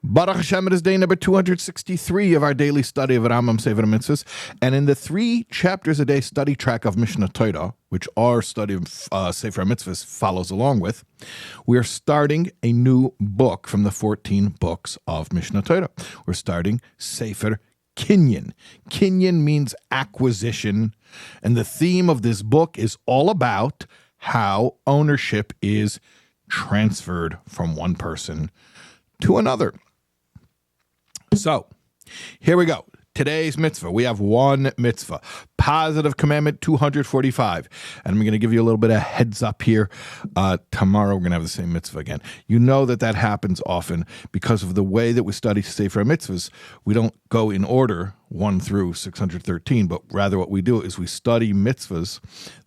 Baruch Hashem, it is day number 263 of our daily study of Rambam, Sefer, HaMitzvos. And in the 3 chapters a day study track of Mishnah Torah, which our study of Sefer HaMitzvos follows along with, we are starting a new book from the 14 books of Mishnah Torah. We're starting Sefer Kinyan. Kinyan means acquisition. And the theme of this book is all about how ownership is transferred from one person to another. So, here we go. Today's mitzvah. We have one mitzvah. Positive Commandment 245. And I'm going to give you a little bit of heads up here. Tomorrow we're going to have the same mitzvah again. You know that happens often because of the way that we study Sefer HaMitzvos. We don't go in order 1 through 613, but rather what we do is we study mitzvahs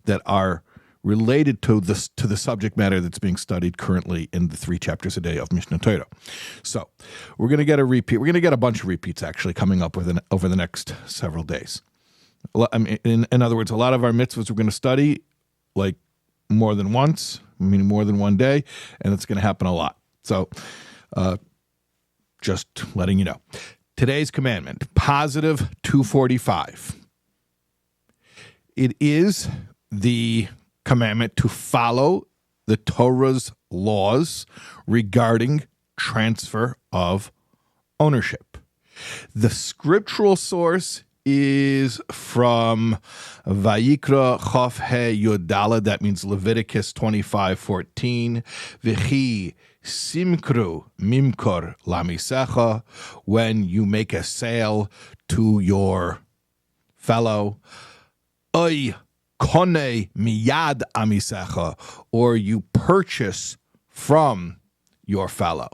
that are related to the subject matter that's being studied currently in the 3 chapters a day of Mishnah Torah. So we're going to get a repeat. We're going to get a bunch of repeats actually coming up over the next several days. I mean, in other words, a lot of our mitzvahs we're going to study like more than once, meaning more than one day, and it's going to happen a lot. So just letting you know. Today's commandment, positive 245. It is the commandment to follow the Torah's laws regarding transfer of ownership. The scriptural source is from Vayikra Chof He Yodala, that means Leviticus 25:14. V'chi simkru mimkor lamisecha, when you make a sale to your fellow. Oy Kone miyad amisecha, or you purchase from your fellow.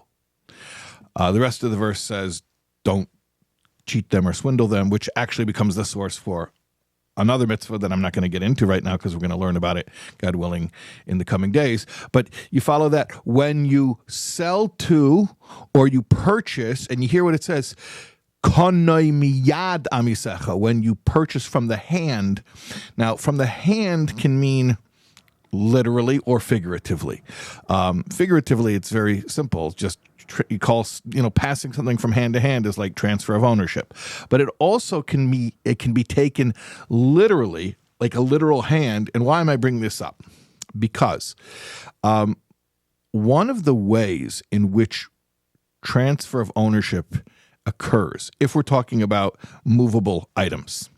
The rest of the verse says, don't cheat them or swindle them, which actually becomes the source for another mitzvah that I'm not going to get into right now because we're going to learn about it, God willing, in the coming days. But you follow that. When you sell to or you purchase, and you hear what it says, Konoi miyad amisecha, when you purchase from the hand. Now, from the hand can mean literally or figuratively. Figuratively, it's very simple. Just you call, passing something from hand to hand is like transfer of ownership. But it also can be taken literally, like a literal hand. And why am I bringing this up? Because one of the ways in which transfer of ownership occurs, if we're talking about movable items,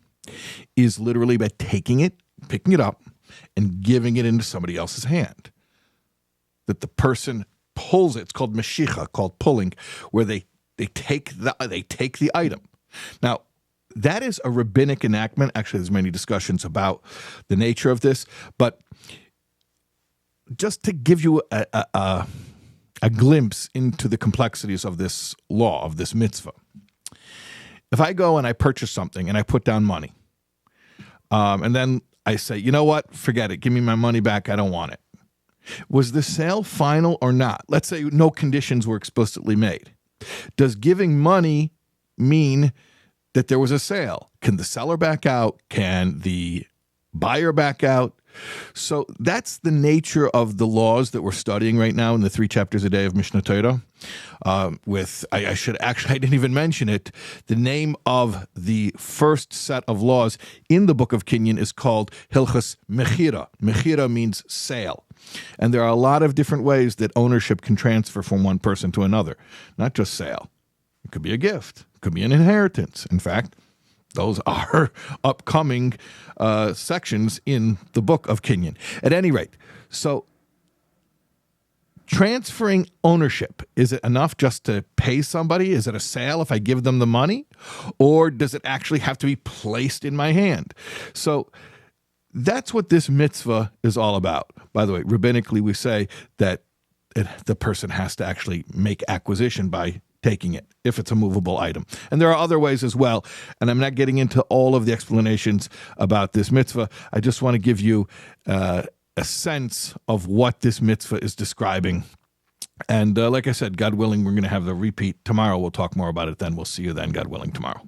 is literally by taking it, picking it up, and giving it into somebody else's hand. That the person pulls it. It's called meshicha, called pulling, where they take the item. Now, that is a rabbinic enactment. Actually, there's many discussions about the nature of this, but just to give you a glimpse into the complexities of this law, of this mitzvah. If I go and I purchase something and I put down money, and then I say, you know what, forget it, give me my money back, I don't want it. Was the sale final or not? Let's say no conditions were explicitly made. Does giving money mean that there was a sale? Can the seller back out? Can the buyer back out? So that's the nature of the laws that we're studying right now in the 3 chapters a day of Mishnah Torah. I didn't even mention it. The name of the first set of laws in the book of Kinyan is called Hilchas Mechira. Mechira means sale. And there are a lot of different ways that ownership can transfer from one person to another, not just sale. It could be a gift. It could be an inheritance. In fact, those are upcoming sections in the book of Kinyan. At any rate, so transferring ownership, is it enough just to pay somebody? Is it a sale if I give them the money? Or does it actually have to be placed in my hand? So that's what this mitzvah is all about. By the way, rabbinically, we say that the person has to actually make acquisition by taking it, if it's a movable item. And there are other ways as well. And I'm not getting into all of the explanations about this mitzvah. I just want to give you a sense of what this mitzvah is describing. And like I said, God willing, we're going to have the repeat tomorrow. We'll talk more about it then. We'll see you then, God willing, tomorrow.